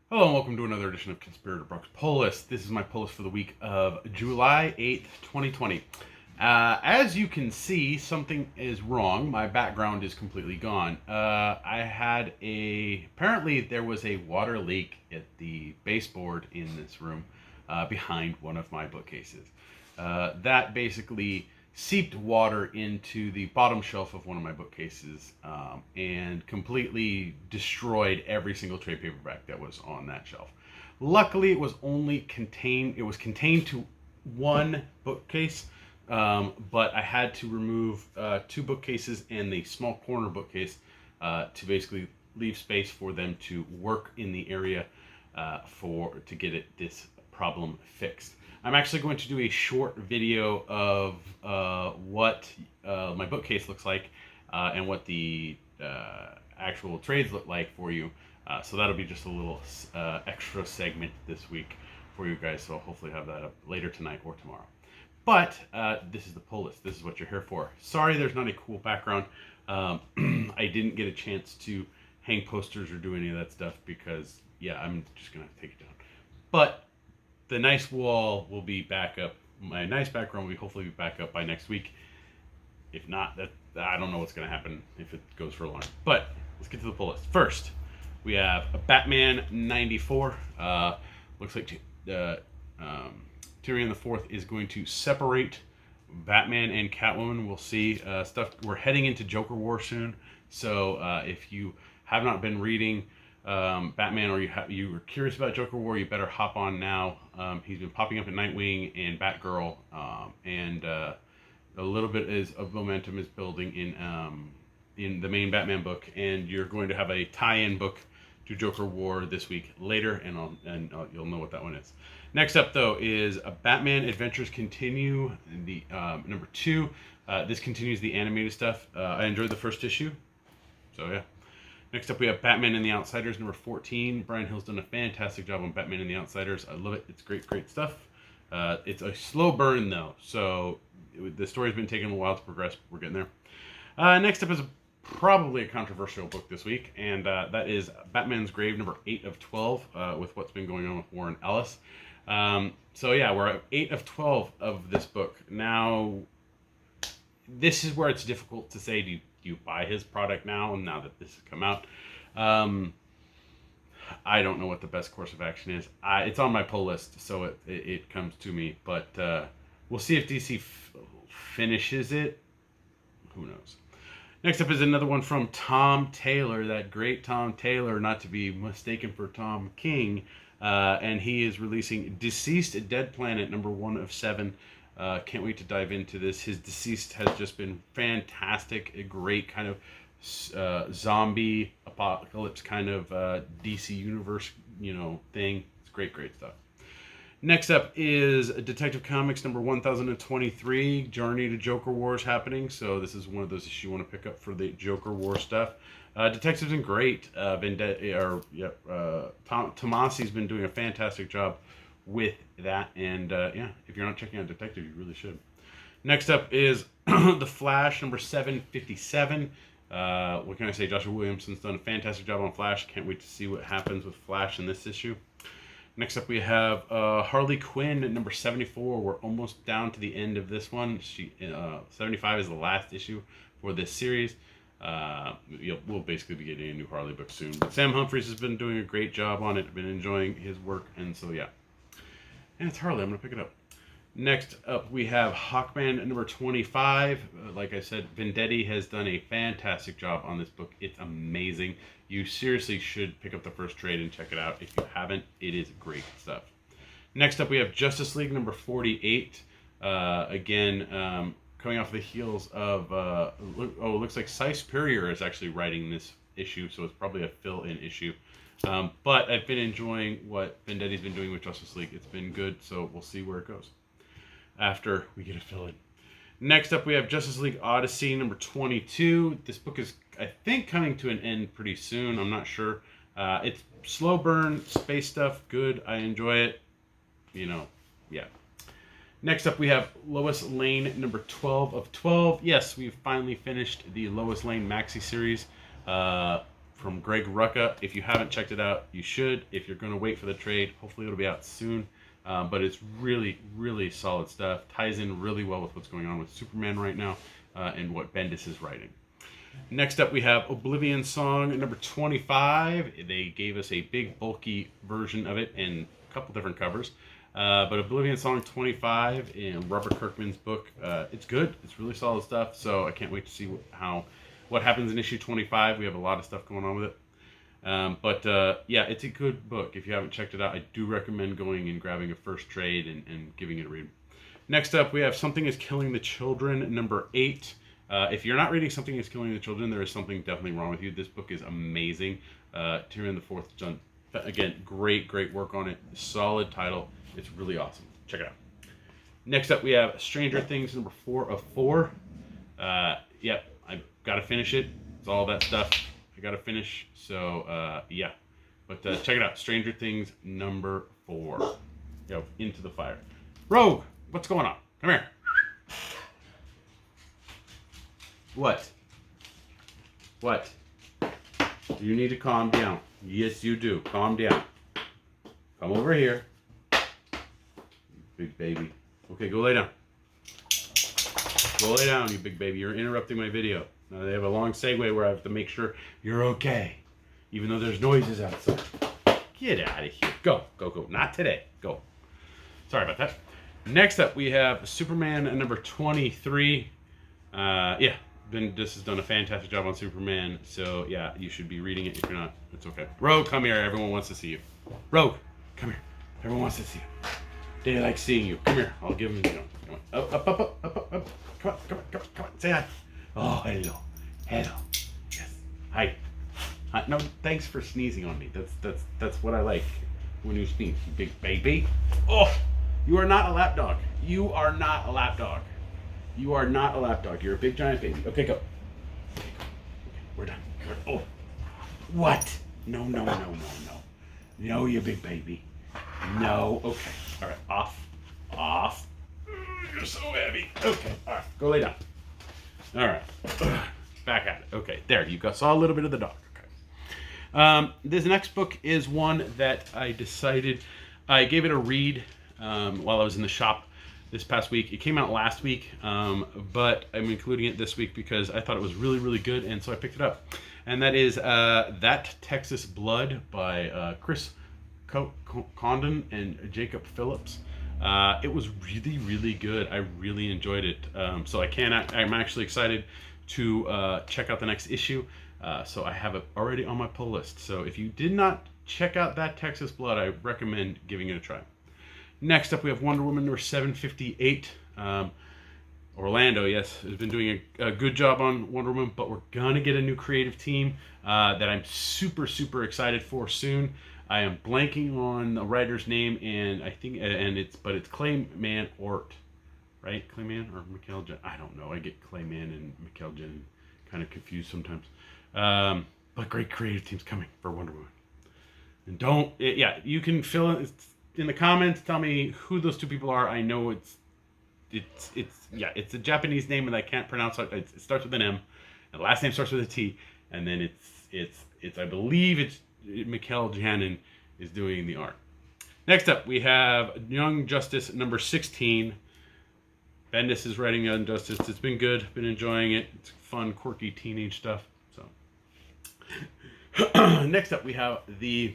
Hello and welcome to another edition of Conspirator Brock's Poll List. This is my poll list for the week of July 8th, 2020. As you can see, something is wrong. My background is completely gone. Apparently there was a water leak at the baseboard in this room behind one of my bookcases. That basically seeped water into the bottom shelf of one of my bookcases and completely destroyed every single trade paperback that was on that shelf. Luckily, it was contained to one bookcase, but I had to remove two bookcases and the small corner bookcase to basically leave space for them to work in the area to get this problem fixed. I'm actually going to do a short video of what my bookcase looks like and what the actual trades look like for you. So that'll be just a little extra segment this week for you guys. So I'll hopefully have that up later tonight or tomorrow. But this is the poll list. This is what you're here for. Sorry there's not a cool background. I didn't get a chance to hang posters or do any of that stuff because, yeah, I'm just going to take it down. But the nice wall will be back up. My nice background will hopefully be back up by next week. If not, I don't know what's going to happen if it goes for long. But let's get to the poll list. First, we have a Batman 94. Looks like Tyrion the Fourth is going to separate Batman and Catwoman. We'll see stuff. We're heading into Joker War soon, so if you have not been reading Batman, or you were curious about Joker War, you better hop on now. He's been popping up in Nightwing and Batgirl, and a little bit of momentum is building in the main Batman book, and you're going to have a tie-in book to Joker War this week later, and you'll know what that one is. Next up, though, is Batman Adventures Continue, the number 2. This continues the animated stuff. I enjoyed the first issue, so yeah. Next up, we have Batman and the Outsiders, number 14. Brian Hill's done a fantastic job on Batman and the Outsiders. I love it. It's great, great stuff. It's a slow burn, though, so the story's been taking a while to progress. We're getting there. Next up is probably a controversial book this week, and that is Batman's Grave, number 8 of 12, with what's been going on with Warren Ellis. So, yeah, we're at 8 of 12 of this book. Now, this is where it's difficult to say, do you buy his product now that this has come out? I don't know what the best course of action is. It's on my poll list, so it comes to me. But we'll see if DC finishes it. Who knows? Next up is another one from Tom Taylor, that great Tom Taylor, not to be mistaken for Tom King. And he is releasing DCeased Dead Planet, number 1 of 7. Can't wait to dive into this. His DCeased has just been fantastic. A great kind of zombie apocalypse kind of DC universe, thing. It's great, great stuff. Next up is Detective Comics number 1023. Journey to Joker War is happening, so this is one of those issues you want to pick up for the Joker War stuff. Detective's been great. Tomasi's been doing a fantastic job with that, and if you're not checking out Detective, you really should. Next up is The Flash, number 757. What can I say? Joshua Williamson's done a fantastic job on Flash. Can't wait to see what happens with Flash in this issue. Next up, we have Harley Quinn at number 74. We're almost down to the end of this one. 75 is the last issue for this series. We'll basically be getting a new Harley book soon. But Sam Humphries has been doing a great job on it. I've been enjoying his work, and so yeah. And it's Harley. I'm going to pick it up. Next up, we have Hawkman at number 25. Like I said, Vendetti has done a fantastic job on this book. It's amazing. You seriously should pick up the first trade and check it out. If you haven't, it is great stuff. Next up, we have Justice League number 48. Coming off the heels of... it looks like Cy Superior is actually writing this issue, so it's probably a fill-in issue. But I've been enjoying what Vendetti's been doing with Justice League. It's been good, so we'll see where it goes after we get a fill-in. Next up, we have Justice League Odyssey number 22. This book is, I think, coming to an end pretty soon. I'm not sure. It's slow burn, space stuff, good. I enjoy it. Yeah. Next up, we have Lois Lane number 12 of 12. Yes, we've finally finished the Lois Lane maxi series. from Greg Rucka. If you haven't checked it out, you should. If you're going to wait for the trade, hopefully it'll be out soon. But it's really, really solid stuff. Ties in really well with what's going on with Superman right now and what Bendis is writing. Next up, we have Oblivion Song number 25. They gave us a big, bulky version of it in a couple different covers. But Oblivion Song 25 in Robert Kirkman's book, it's good. It's really solid stuff. So I can't wait to see what happens in issue 25. We have a lot of stuff going on with it. But yeah, it's a good book. If you haven't checked it out, I do recommend going and grabbing a first trade and giving it a read. Next up, we have Something is Killing the Children number 8. If you're not reading Something is Killing the Children, there is something definitely wrong with you. This book is amazing. Tyrion the Fourth, done again, great work on it. Solid title. It's really awesome. Check it out. Next up, we have Stranger Things number 4 of 4. Yep, I've got to finish it. It's all that stuff I got to finish. So yeah, but check it out. Stranger Things number 4. Yo, Into the Fire. Rogue, what's going on? Come here. What? You need to calm down. Yes, you do. Calm down. Come over here. Big baby. Okay, go lay down. Go lay down, you big baby. You're interrupting my video. Now they have a long segue where I have to make sure you're okay. Even though there's noises outside. Get out of here. Go. Not today. Go. Sorry about that. Next up, we have Superman number 23. Yeah. Bendis has done a fantastic job on Superman, so yeah, you should be reading it. If you're not, it's okay. Rogue, come here. Everyone wants to see you. Rogue, come here. Everyone wants to see you. They like seeing you. Come here. I'll give them, come on. Up. Come on. Say hi. Oh, hello. Yes. Hi. No, thanks for sneezing on me. That's what I like when you sneeze, you big baby. Oh, you are not a lapdog. You are not a lapdog. You're a big giant baby. Okay, go. Okay, we're done. Oh, what? No. No, you big baby. No. Okay. All right. Off. You're so heavy. Okay. All right. Go lay down. All right. Back at it. Okay. There. You saw a little bit of the dog. Okay. This next book is one that I decided I gave it a read while I was in the shop this past week. It came out last week, but I'm including it this week because I thought it was really, really good, and so I picked it up. And that is That Texas Blood by Chris Condon and Jacob Phillips. It was really, really good. I really enjoyed it. So I'm actually excited to check out the next issue. So I have it already on my pull list. So if you did not check out That Texas Blood, I recommend giving it a try. Next up, we have Wonder Woman number 758. Orlando, yes, has been doing a good job on Wonder Woman, but we're gonna get a new creative team that I'm super, super excited for soon. I am blanking on the writer's name, and I think, it's Clayman Ort, right? Clayman or Mikhail Jen? I don't know. I get Clayman and Mikhail Jen kind of confused sometimes. But great creative team's coming for Wonder Woman. And you can fill in the comments. Tell me who those two people are. I know it's a Japanese name and I can't pronounce it. It starts with an M, and the last name starts with a T, and then it's I believe it's Mikhail Janin is doing the art. Next up, we have Young Justice number 16. Bendis is writing Young Justice. It's been good. Been enjoying it. It's fun, quirky teenage stuff. So next up, we have the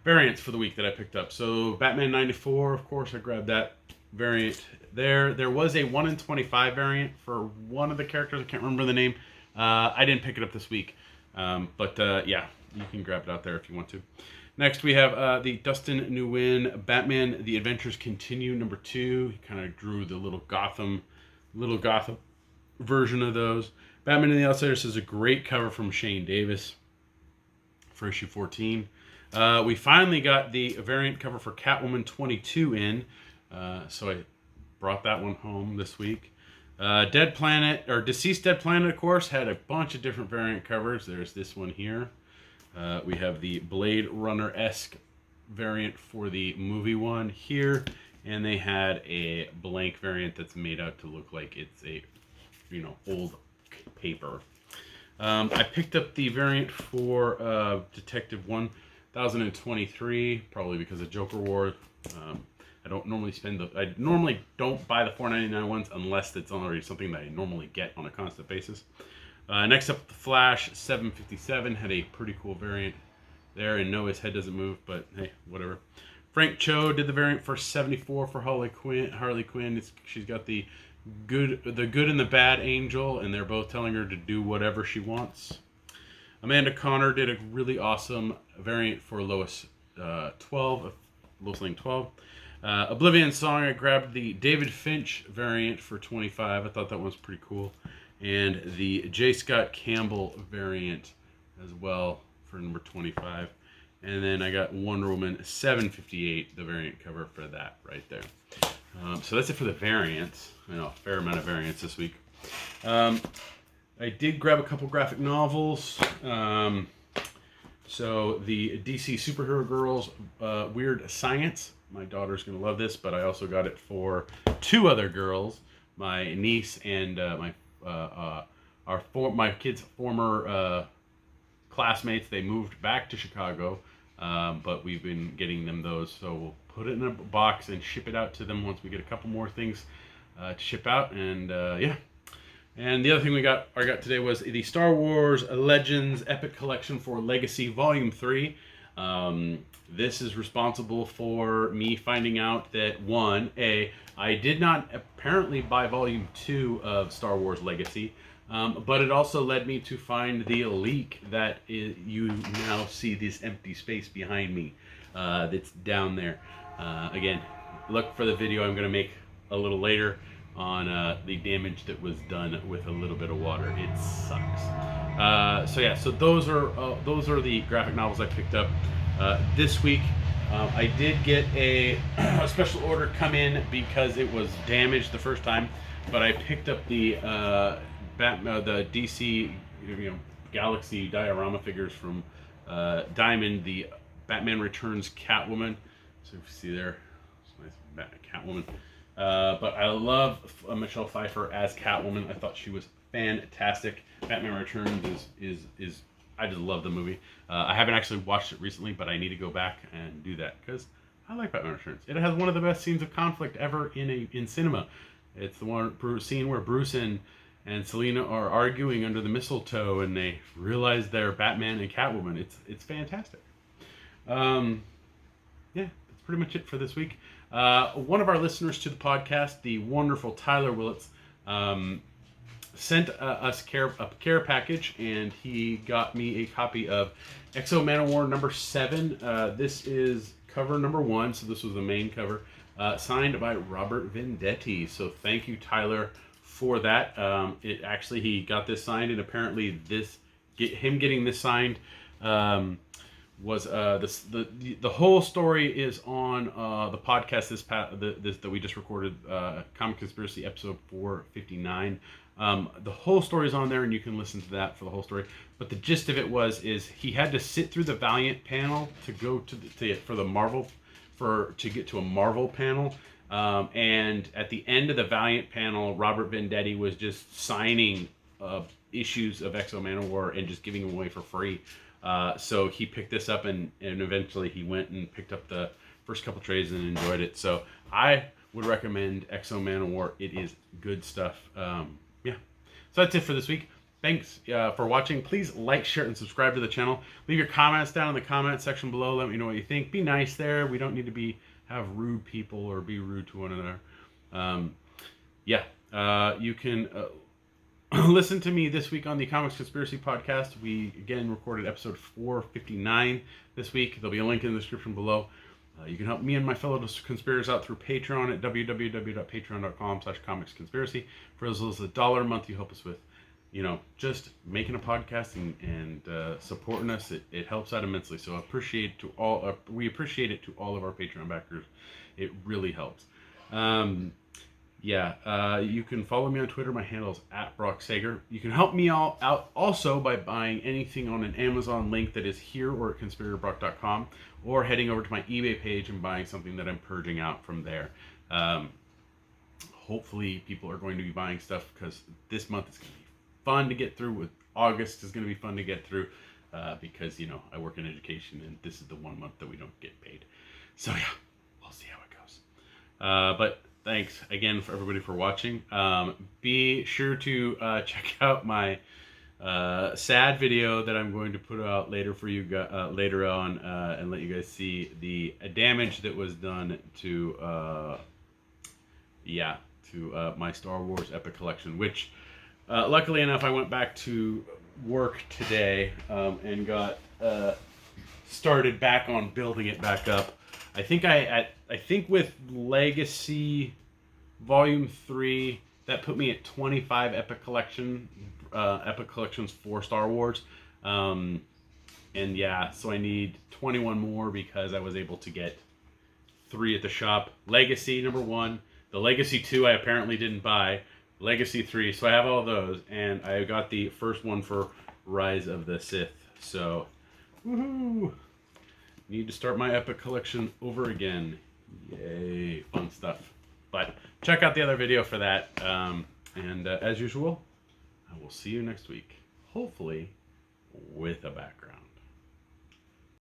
variants for the week that I picked up. So Batman 94, of course, I grabbed that variant there. There was a 1 in 25 variant for one of the characters. I can't remember the name. I didn't pick it up this week. But yeah, you can grab it out there if you want to. Next, we have the Dustin Nguyen Batman The Adventures Continue number 2. He kind of drew the little Gotham version of those. Batman and the Outsiders is a great cover from Shane Davis for issue 14. We finally got the variant cover for Catwoman 22 in, so I brought that one home this week. DCeased Dead Planet, of course, had a bunch of different variant covers. There's this one here. We have the Blade Runner-esque variant for the movie one here, and they had a blank variant that's made out to look like it's a, old paper. I picked up the variant for Detective 1023, probably because of Joker War. I don't normally I normally don't buy the $4.99 ones unless it's already something that I normally get on a constant basis. Next up, the Flash 757 had a pretty cool variant there, and no, his head doesn't move, but hey, whatever. Frank Cho did the variant for 74 for Harley Quinn. She's got the good and the bad angel, and they're both telling her to do whatever she wants. Amanda Connor did a really awesome variant for Lois 12, Lois Lane 12. Oblivion Song, I grabbed the David Finch variant for 25. I thought that one was pretty cool. And the J. Scott Campbell variant as well for number 25. And then I got Wonder Woman 758, the variant cover for that right there. So that's it for the variants. I know, a fair amount of variants this week. I did grab a couple graphic novels. So the DC Superhero Girls Weird Science. My daughter's going to love this, but I also got it for two other girls, my niece and my kids' former classmates. They moved back to Chicago, but we've been getting them those. So we'll put it in a box and ship it out to them once we get a couple more things to ship out. And yeah. And the other thing I got today was the Star Wars Legends Epic Collection for Legacy Volume 3. This is responsible for me finding out that, I did not apparently buy Volume 2 of Star Wars Legacy, but it also led me to find the leak that you now see this empty space behind me that's down there. Again, look for the video I'm going to make a little later on the damage that was done with a little bit of water. It sucks. So those are the graphic novels I picked up this week. I did get a special order come in because it was damaged the first time, but I picked up the the DC Galaxy diorama figures from Diamond, the Batman Returns Catwoman. So if you see there, it's a nice Catwoman. But I love Michelle Pfeiffer as Catwoman. I thought she was fantastic. Batman Returns is I just love the movie. I haven't actually watched it recently, but I need to go back and do that because I like Batman Returns. It has one of the best scenes of conflict ever in cinema. It's the scene where Bruce and Selina are arguing under the mistletoe, and they realize they're Batman and Catwoman. It's fantastic. Yeah, that's pretty much it for this week. One of our listeners to the podcast, the wonderful Tyler Willits, sent us a care package, and he got me a copy of Exo Manowar number 7. This is cover number 1, so this was the main cover, signed by Robert Venditti. So thank you, Tyler, for that. He got this signed, and apparently him getting this signed was the whole story is on the podcast that we just recorded, Comic Conspiracy episode 459. The whole story is on there, and you can listen to that for the whole story. But the gist of it is he had to sit through the Valiant panel to go to get to a Marvel panel. And at the end of the Valiant panel, Robert Venditti was just signing issues of Exo Manowar and just giving them away for free. So he picked this up, and eventually he went and picked up the first couple trays and enjoyed it. So I would recommend Exo Manowar. It is good stuff. Yeah. So that's it for this week. Thanks for watching. Please like, share, and subscribe to the channel. Leave your comments down in the comment section below. Let me know what you think. Be nice there. We don't need to have rude people or be rude to one another. You can listen to me this week on the Comics Conspiracy Podcast. We again recorded episode 459 this week. There'll be a link in the description below. You can help me and my fellow conspirators out through Patreon at www.patreon.com/comicsconspiracy. For as little as $1 a month, you help us with, just making a podcast and supporting us. It helps out immensely. So we appreciate it to all of our Patreon backers. It really helps. You can follow me on Twitter. My handle is @BrockSager. You can help me out also by buying anything on an Amazon link that is here or at conspiratorbrock.com, or heading over to my eBay page and buying something that I'm purging out from there. Hopefully people are going to be buying stuff because this month is going to be fun to get through with August is going to be fun to get through because, you know, I work in education and this is the 1 month that we don't get paid. So yeah, we'll see how it goes. But thanks again for everybody for watching. Be sure to check out my sad video that I'm going to put out later for you later on and let you guys see the damage that was done to my Star Wars Epic Collection, which luckily enough I went back to work today and got started back on building it back up. I think with Legacy Volume 3 that put me at 25 Epic Collections for Star Wars. And yeah, so I need 21 more because I was able to get 3 at the shop. Legacy number 1, the Legacy 2 I apparently didn't buy, Legacy 3, so I have all those, and I got the first one for Rise of the Sith. So, woohoo! Need to start my Epic Collection over again. Yay, fun stuff. But check out the other video for that. And as usual, I will see you next week. Hopefully with a background.